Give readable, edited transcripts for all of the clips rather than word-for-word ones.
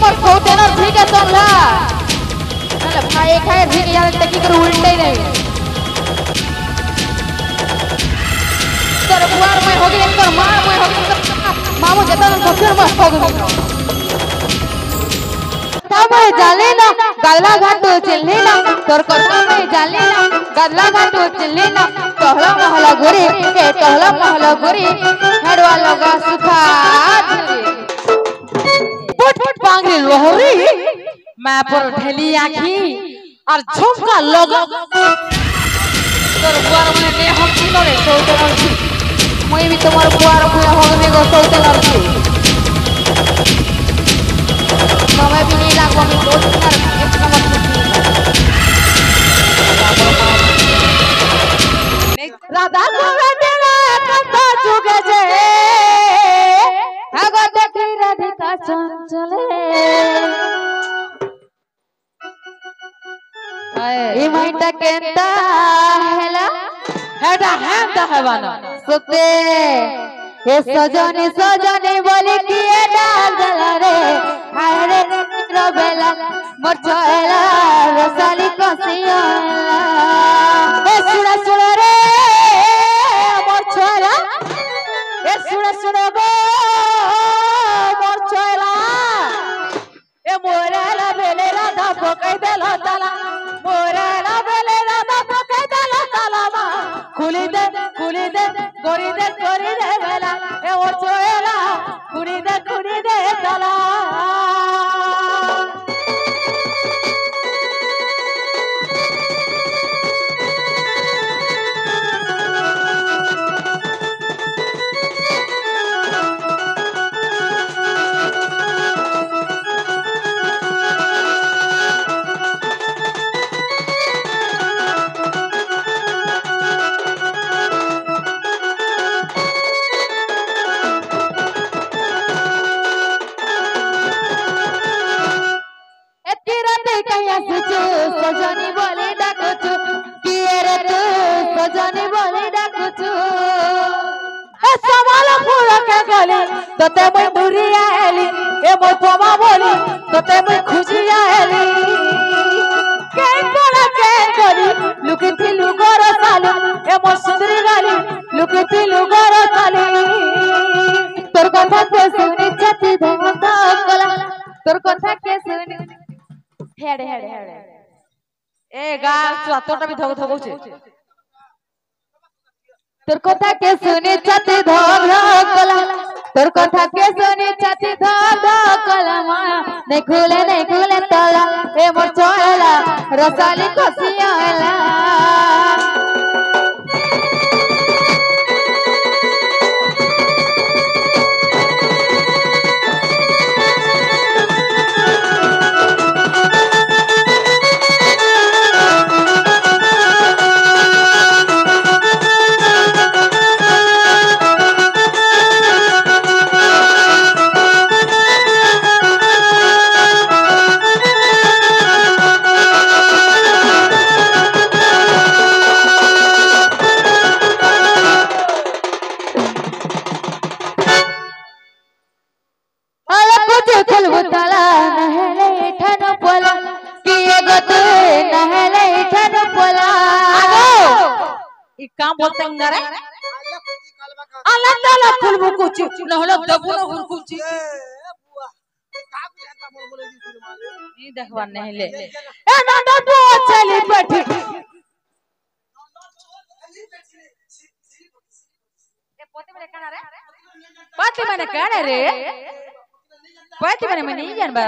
मोर सौतेना झीके तोला अरे भाई खाए झीके यार तकी कर उल्टे नहीं तर बुआर में होगी तर मार में होगी मामू जता न फिर मस्त होगी तब जाले ना गल्ला घाटो चलने ना तोर को तब जाले ना गल्ला घाटो चलने ना तोहला महला गोरी ए तोहला महला गोरी हेडवा लगा सुखा पुट पांगरी लोहरी मैं पर ढेली आखी और झुमका लगा तोर बुआर में ने हम किलो रे सोते लड़की मैं भी तुम्हार बुआर में होगने को सोते लड़की समय भी नहीं लागो मैं दो चार एक नंबर राधा को बेटेला कथा जुगे जे अगर देखी राधिका चंचले ई माइटा केंता हेला हेडा हेंता हेवाना सुते हे सजनी सजनी बोली किए डाल दला रे हाय रे रबेला मोर छेला रसाली कसिया ए सुड़ा सुड़ा रे मोर छेला ए सुड़ा सुड़ा गो मोर छेला ए मोरेला बेले राधा पकई देला ताला मोरेला बेले राधा पकई देला ताला मा खुली दे गोरी दे बेला ए ओ चोएला खुली दे ताला सजनी बोले डाकुचु किए रे तू सजनी बोले डाकुचु ए सवाल पूरा के गली तते मैं बुरिया हेली ए मो तोमा बोली तते मैं खुशिया हेली के पड़ा के गली लुकती लुगोर साली ए मो सुंदरी गाली लुकती लुगोर साली तोर कथा के सुनी छाती धमता कला तोर कथा के सुनी हेडे हेडे हेडे ए गा स्वातोटा भी धग धगौछे तोर कथा के सुनी छाती धग धग कला तोर कथा के सुनी छाती धग धग कला मा नहीं खुले ताला ए मोर चोला रसाली कसियाला काम बोलते हैं रे अल्लाह ताला फुलबु कुछ न होला दबु न हुर कुछ बुआ का कहता मोर बोले दी फिर मारे ई देखवा नहीं ले ए नंदा तू चली बैठी ए पोते में कहना रे पोते में कहना रे पोते में नहीं जान बा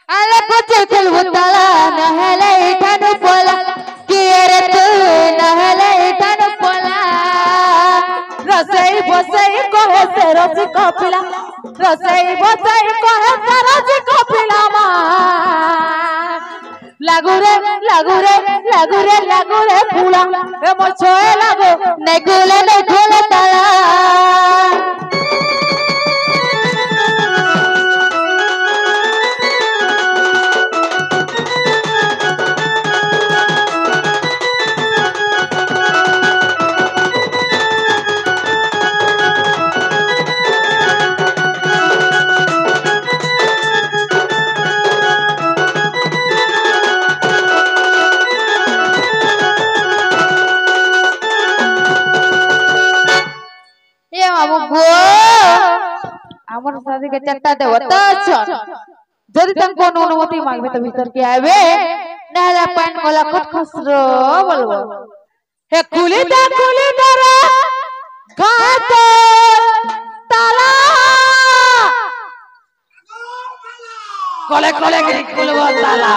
अरे कुछ खुलबुताला नहले ठनु पोला किए रे तू नहले ठनु पोला रसई बसई कहे से रसी कपिला रसई बसई कहे से रसी कपिला मा लागू रे फूला ए मोर छोए लागो नहीं खुले ताला দিকে চারটা দেবতা আছেন যদি তাঙ্ক অনুমতি মাগবে তো ভিতর কি আইবে নাহলে পান গলা কত খসরো বলবো হে কুলিটা রে ঘাট তালা কলে কলে গিয়ে খুলবো তালা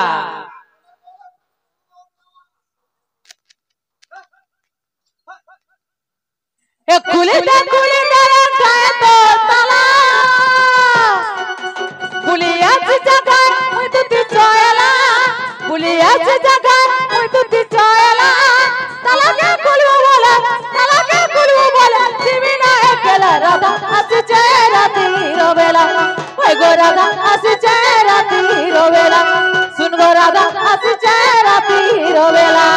হে কুলিটা রে ঘাট তালা পুলিয়াছে জায়গায় ওই দুটি চয়লা পুলিয়াছে জায়গায় ওই দুটি চয়লা তালাকে খুলবো বলে তুমি না একলা রাধা আসছে রাতির বেলা ওই গো রাধা আসছে রাতির বেলা শুন গো রাধা আসছে রাতির বেলা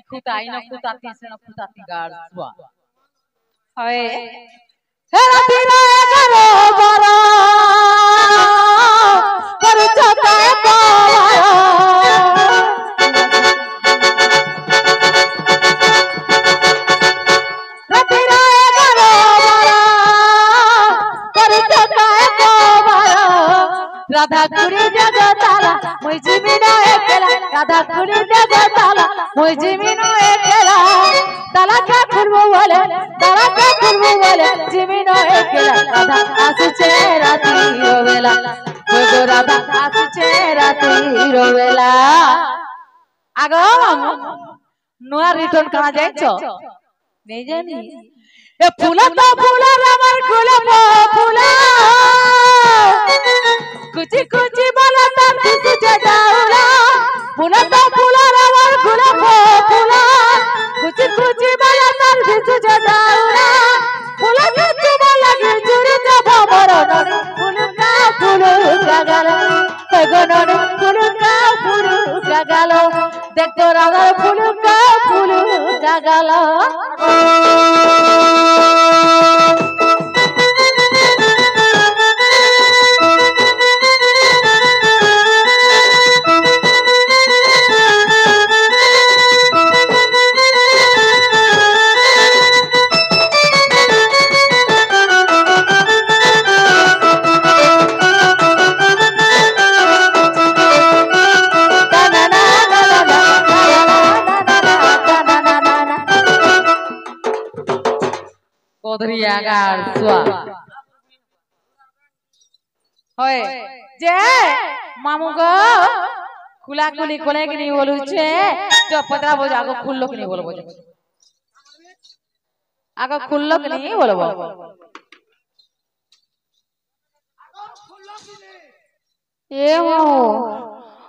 Kutai no kutati se no kutati garswa. Hoy. Hera tira karo bara. Karu chata pawara. Ratira karo bara. Karu chata pawara. Radha kuri jagatala. Moi jimina ekela. Radha kuri jagatala. Moi jimino ekela talaka khulbo bole jimino ekela radha asche rati robela oi go radha asche rati robela ago noa return kara jaicho nei jani e phula to phula amar golap phula kuchi kuchi bala tar kuchi jaula phula to phula amar golap phula kuchi kuchi bala tar kuchi jaula phula kuchi bala giri jaba maron phulu gagalo pegonone phulu gagalo dekto radar phulu gagalo Kodriya garswa hoy je mamu go kula kuli kole ki ni boluche to 15 bojo ago khullo ki ni bolbo ago khullo ki ni bolbo e mamu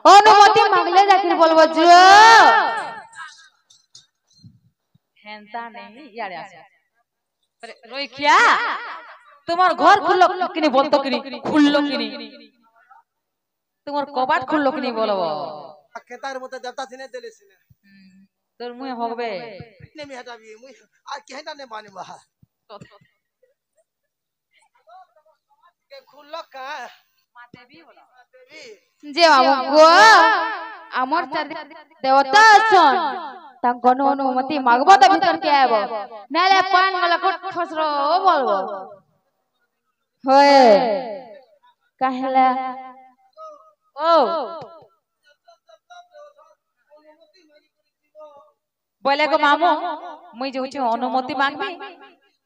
অনুমতি মাগলে জাকির বলবো যে হেনতা নেই ইয়ারে আসে রইখিয়া তোমার ঘর খুললো কিনি বলতো কিনি খুললো কিনি তোমার কবাট খুললো কিনি বলবো খেতার মতো দেবতা সিনে দিলেছিনে তোর মুই হগবে নেমি হটাবি মুই আর কেহটা নে বানিবা কে খুললো কা মা দেবী বলা দেবী যে বাবু গো আমার চারি দেবতা আছেন তাঙ্ক অনুমতি মাগবো তো ভিতর কে আইবো নালে পান গলা কট খসরো বলবো হয় কাহলা ও বলে গো মামু মুই যাউছি অনুমতি মাগবি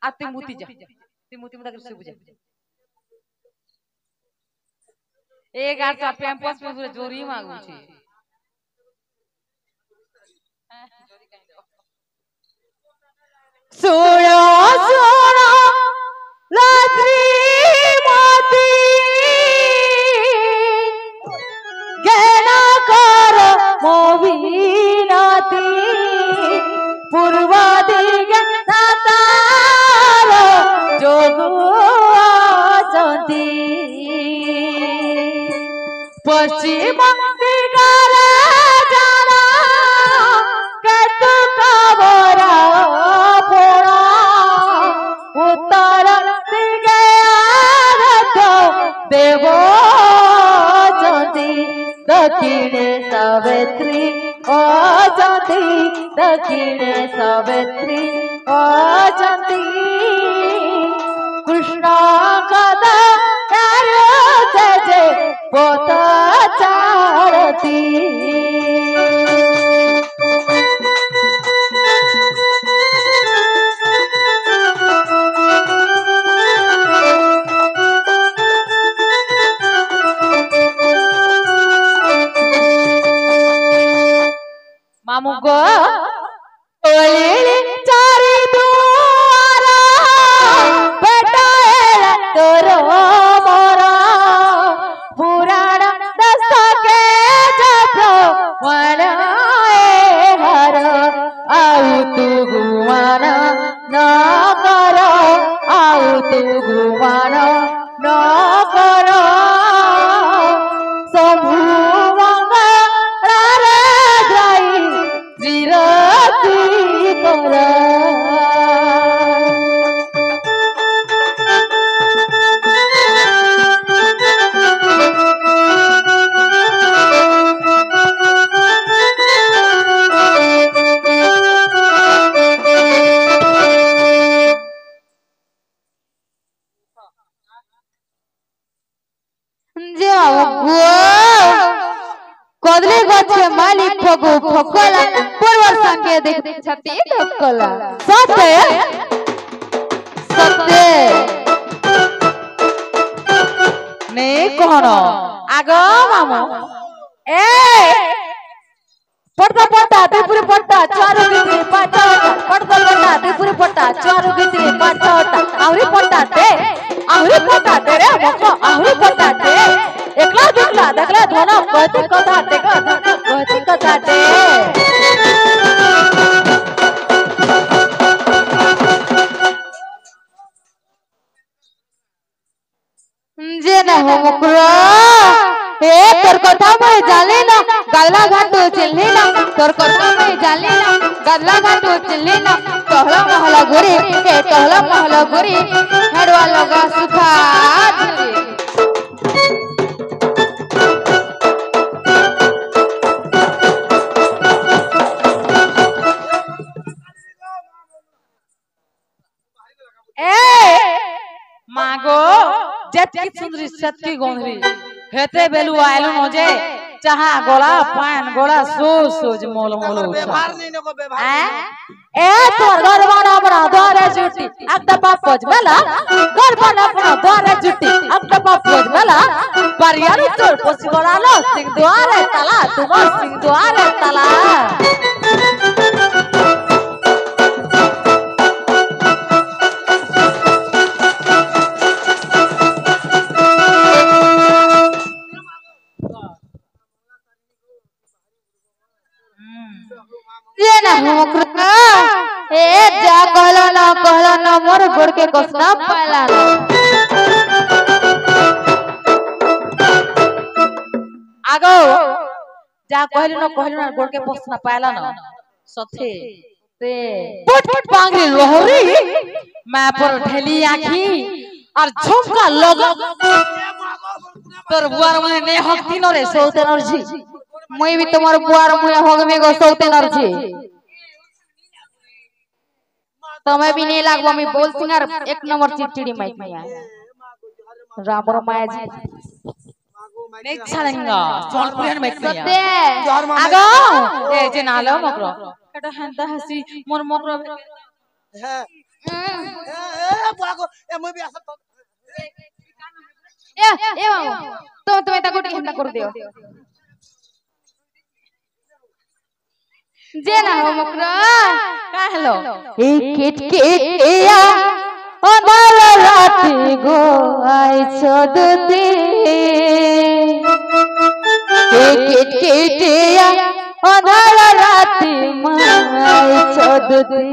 আর তুই মুতি যা তুই মুতি মুতা করে বুঝা एक आर का पैंपस में पूरे जोरी मांगू छी सोना सोना लात्री मोती गे মিনতি পূর্ব দিকে তাতার যোগু অছন্তি পশ্চিম দিগরে জানা কেতুক বরা পোড়া উত্তর দিকে আরত দেব অছন্তি দক্ষিণে সাবিত্রী অছন্তি দক্ষিণে সাবিত্রী অছন্তি কৃষ্ণ কদা যে পত চারতি মামু গো চারি দুয়ারা বেটায়েল তোর মোরা পুরাণ দশকে যত মনায়ে হর আউ তু গুমান ন কর আউ তু গুমান ন কর শম্ভু মঙ্গলারে যাই চিরতি কর কদলে গছে মালিক ফগু ফকলা পরবর সঙ্গে দেখতে ছতি ঢকলা সতে সতে নে কোন আগ মামু এ পড়তা পড়তা ত্রিপুরি পড়তা চারু গিত্রি পাঁচটা পড়তা পড়তা ত্রিপুরি পড়তা চারু গিত্রি পাঁচটা আউরি পড়তা দে রে মক আউরি পড়তা দে একলা দেখলা দেখলা ধন কতি কথা দেখ কতি কথা দে যে না মুকুর এ তোর কথা মই জানি না গাদলা ঘাট চিনলি না তোর কথা মই জানি না গাদলা ঘাট চিনলি না টহলা মহলা ঘুরি এ টহলা মহলা ঘুরি হেড়वा লগা সুখা मागो जतकी सुंदरी सतकी गोंधरी हेते बेलु आयलु नोजे चाहा गोला पान गोला सोज मोल मोल व्यवहार नहीं नको व्यवहार ए तोर घर बना बना द्वारे जुटी अक्ता पापज मेला घर बना बना द्वारे जुटी अक्ता पापज मेला परियार चोर पोसी बड़ा लो सिंह द्वारे तला तुम सिंह द्वारे तला ये ना मुकरा ए जा कहला ना मोर गोड़ के कसना पाला ना आगो जा कहला ना गोड़ के कसना पाला ना सथे ते पट पांगरी लोहरी मैं पर ढेली आखी और झुमका लगा तोर बुआर मने ने हकती न रे सौते नरजी মই भी তোমার বুয়ার মুয়া হগমে গো সৌতে নরছি তুমি भी नहीं लागबो আমি बोल सिंगर एक नंबर चिड़चिड़ी माइक में राम माया जी नहीं छालेंगा सोनपुरियन माइक में सत्य आगो ए जे नालो मकरो कटा हंता हसी मोर मकरो है ए बागो ए মই भी आसा ए बाबू तुम ता गुटी हंता कर दियो जे ना हो मकरा का हेलो किट किटिया अनल राती गो आई छदती किट किटिया অনার রাতি মাই চদুতি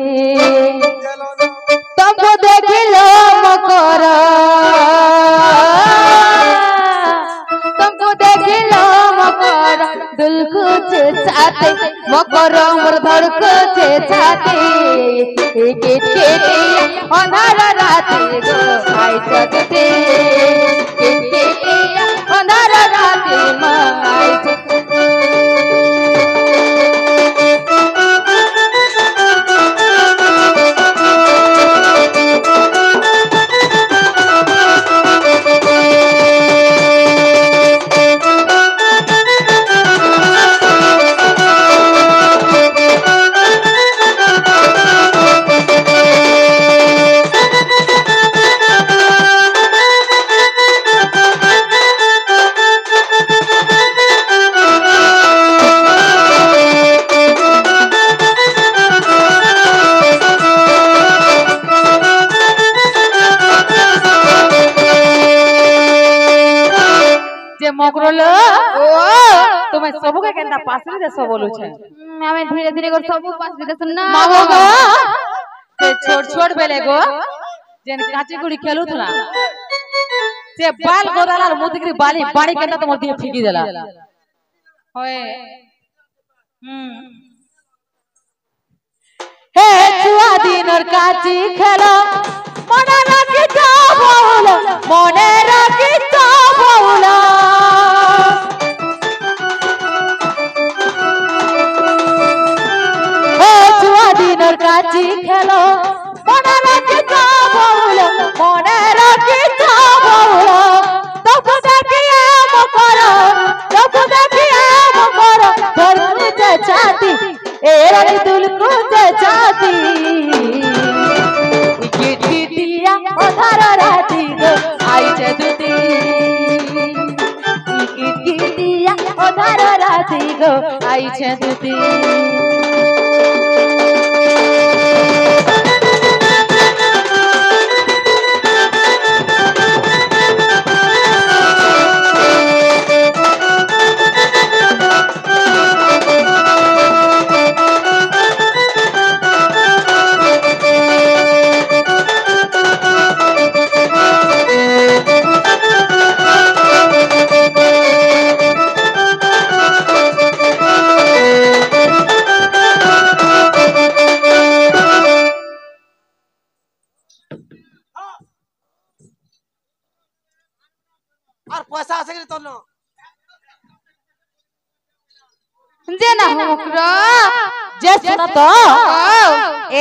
তবু দেখিল মকর তবু দেখিল মকর দুল খুঁজে ছাতে মকর মোর ধর খুঁজে ছাতে কেটে কেটে অনার রাতি গো মাই চদুতি কেটে কেটে অনার রাতি মাই চদুতি মকরলো ও তুমি সবকে কেনটা পাসরি দেশ বলুছে আমি ধীরে ধীরে করে সব পাসরি দেশ না মামা গো সে ছোট ছোট বেলে গো যেন কাঁচি গুড়ি খেলুতলা সে বাল গোদালার মুদিগরি বালি বাড়ি কেনটা তোমার দিয়ে ফিকি দেলা হয় হে চুয়া দিনর কাঁচি খেলো মনে রাখি যাবল মনে রাখি যাবল কাচি খেলো মনে রাখি যাবল মনে রাখি যাবল তবু দেখি মকর তবু দেখি মকর ধর খুঁজে ছাতি এর দুল খুঁজে ছাতি চিঠি দিয়া অধার রাতি গো আইছে দুতি চিঠি দিয়া অধার রাতি গো আইছে দুতি আর পয়সা আছে কি তোর না যে না হোকর যে শুনা তো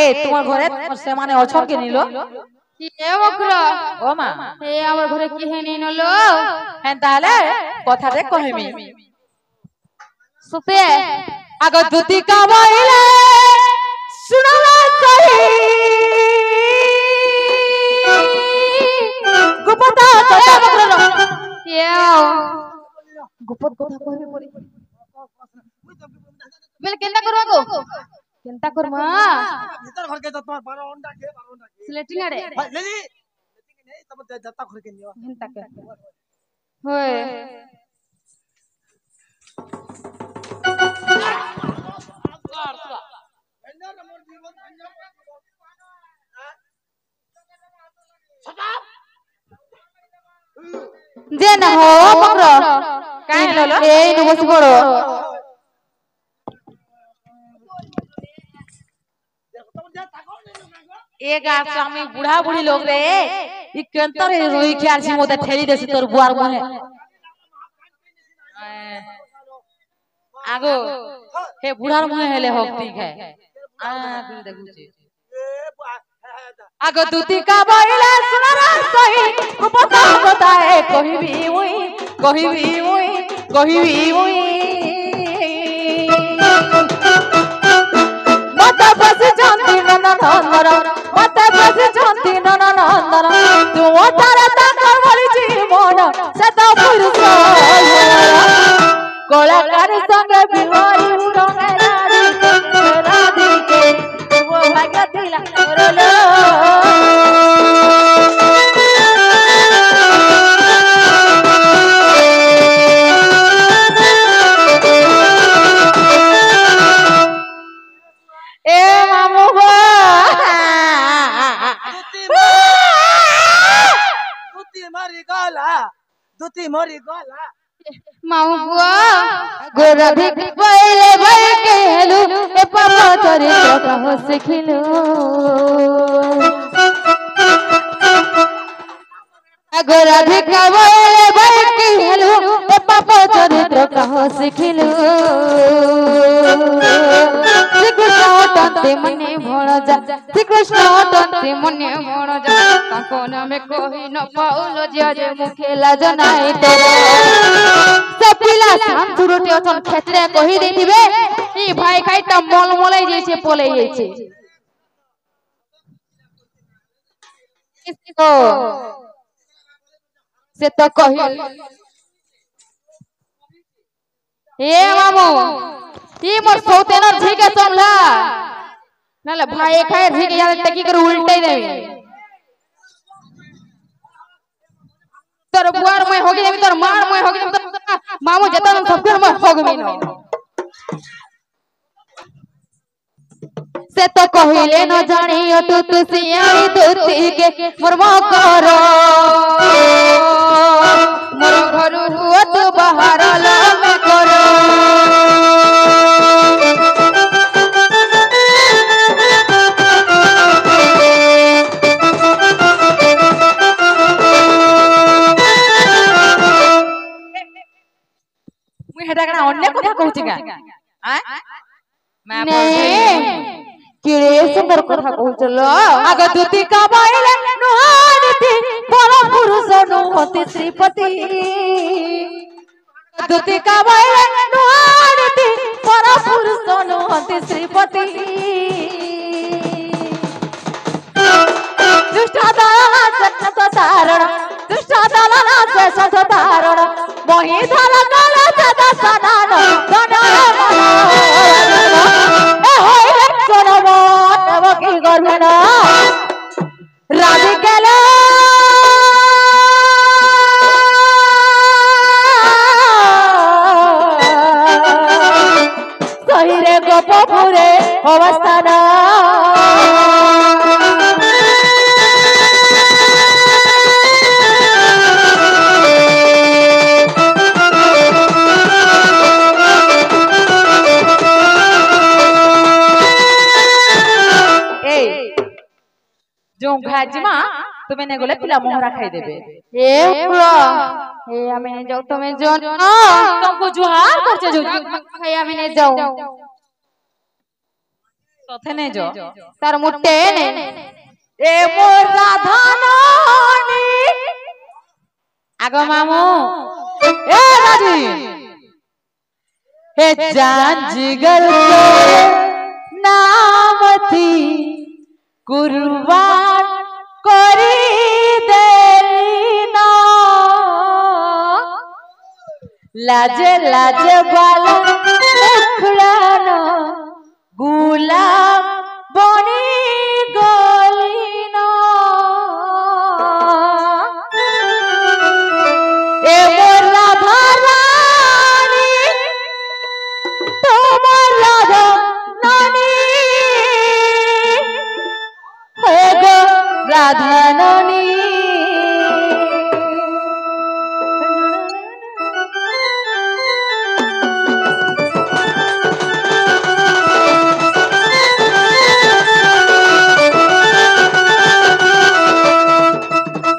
এ তোমার ঘরে তোমার সেমানে অছন কে নিলো কি এ হোকর ও মা এ আমার ঘরে কি হে নি নলো হ্যাঁ তাহলে কথাতে কহিমি সুপে আগ দুতি কাবাইলে শুনালা সহি গুপতা কথা হোকর ইয়াও গুপত কথা কইবে পড়ি বেল কেনটা করবা গো কেনটা করমা ভিতর ঘর কে তো তোমার 12 ঘন্টা কে 12 ঘন্টা কে স্লেটিং আরে লেলি লেটিং নেই তবে জত্তা ঘর কে নিও ঘন্টা কে होय जे ना हो पकड़ो काहे ललो ए नु बस पड़ो एक आप स्वामी बुढ़ा बुढ़ी लोग रे ई केंतर रोई ख्याल छी मोते ठेली देसी तोर बुआर मोहे आगो हे बुढ़ार मोहे हेले होती है आ दूर देखु छी आगो दूती का बाइला सुनरा सही पता बताए कहिबी उई मत बस जानती न नंदर मत बस जानती न नंदर तू तारा ता करवली जीवन सदा पुरुष कलाकार संग बिहारी राधी के वो भाग्य दिला करलो धुती मोरी गला माऊ बुआ गोराधिक पहले भाई कहलू ए पापा चरित्र कहो सिखिलू गोराधिक पहले भाई कहलू ए पापा चरित्र कहो सिखिलू श्री कृष्ण तंते मने भोल जा श्री कृष्ण तंते मने भोल जा ताको नामे कोही न पाउलो जे मुखे लाज नाइ तोर पिला शाम सुरटे अछन खेतरे कहि देथिबे ई भाई खाइ त मलमलै जैसे पलै जैसे किसको से तो कहि ए मामू ई मोर सौतेना झिके चमला नले भाई खाइ झिके जाने तकी कर उल्टे देबे तोर बुआर में होगी देबे तोर मार में होगी देबे मामू जता सब फिर में होगमी न से तो कहिले न जानियो तू तुसियाई धोती के मोर करो मोर घर हुआ तू बाहर ला में करो अन्य कथा कहूची का किरे सुंदर कथा कहूचल आग दुती का बाइले नुहारती परम पुरुष नुहति श्रीपति दुती का बाइले नुहारती परम पुरुष नुहति श्रीपति दुष्ट दाना सत्त तारण दुष्ट दाना से सत तारण मोहि धर काल सदा सनान सनान ए होय सोनमो तब की करबे ना राधिकेला सहिरे गोपपुरे अवस्थान जो घाजमा तुम्हें ने गोले पिला मोहरा खाई देबे ए पुरा ए हमें ने जाओ तुम्हें जो तुमको जुहार करछे जो खाई हमें ने जाओ सोथे ने जो तार मुट्टे ने ए मोर राधा नानी आगो मामू ए राजी हे जान जिगर नामती कुर्बान करी देना लाजे लाजे बाला मुखड़ाना गुलाब बनी गलीना ए मोर राधा रानी तुम्हार राधा नानी राधा नानी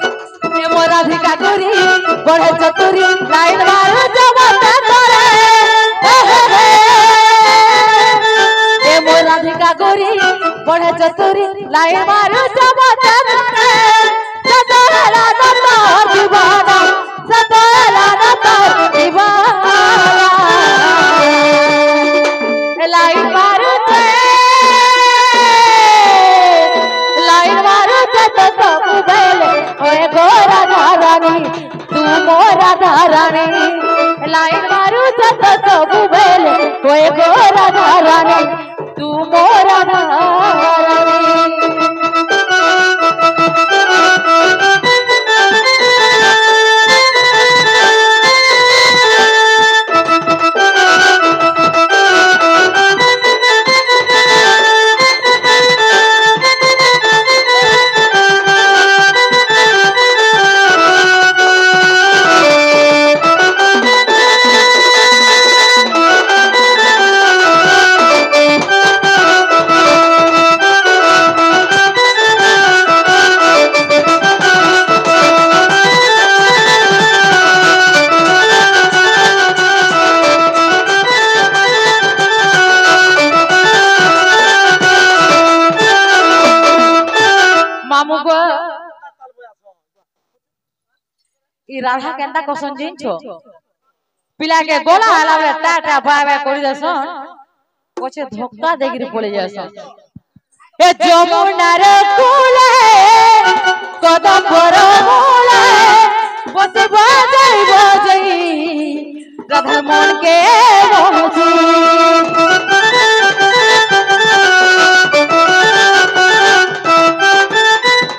राधिका गोरी बड़े चतुरी लाइन मारो जमाता करे ए मो राधिका गोरी बड़े चतुरी लाइन मारो जमाता करे सतला नता दीवाना सतला नता दीवाना लाइन मारो तो सब बेले ओए गोरा धारानी तू मोरा धारानी लाइन मारू तो सब बेले ओए गोरा धारानी तू मोरा धारानी मामू गो ई राधा केंदा कोसन जिंछो पिला के गोला हलावे टाटा बाबा करि दसन पछे धक्का देगिर पड़े जासन ए যমুনার কূলে কদম বড় মূলে বসে বাজাই বাজাই রাধার মনকে মোহজি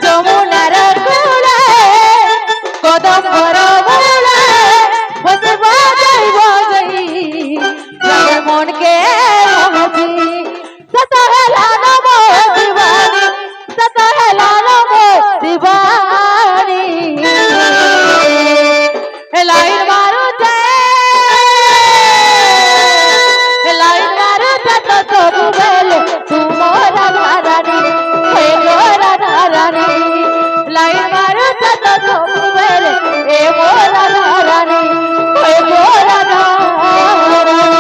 যমুনার কূলে কদম বড় মূলে বসে বাজাই বাজাই রাধার মনকে মোহজি सतहला नमो दीवानी सतहला नमो दीवानी लाइन मारो तो सब बेले तुम्हारा धारानी हे मोरा धारानी लाइन मारो तो सब बेले हे मोरा धारानी हे मोरा धारानी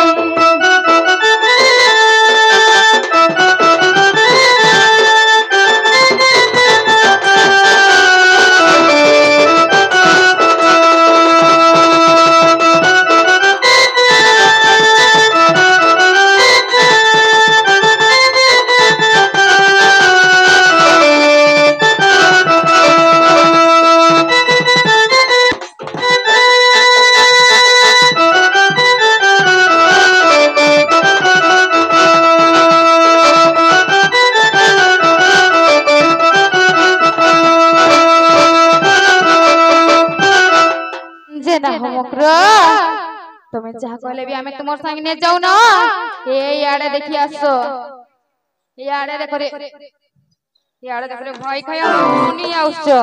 তুমি যা কইলে বি আমি তোমার সঙ্গে নিয়ে যাও না এই আড়ে দেখি আসছো এই আড়ে দেখো রে ভয় খায় শুনি আসছো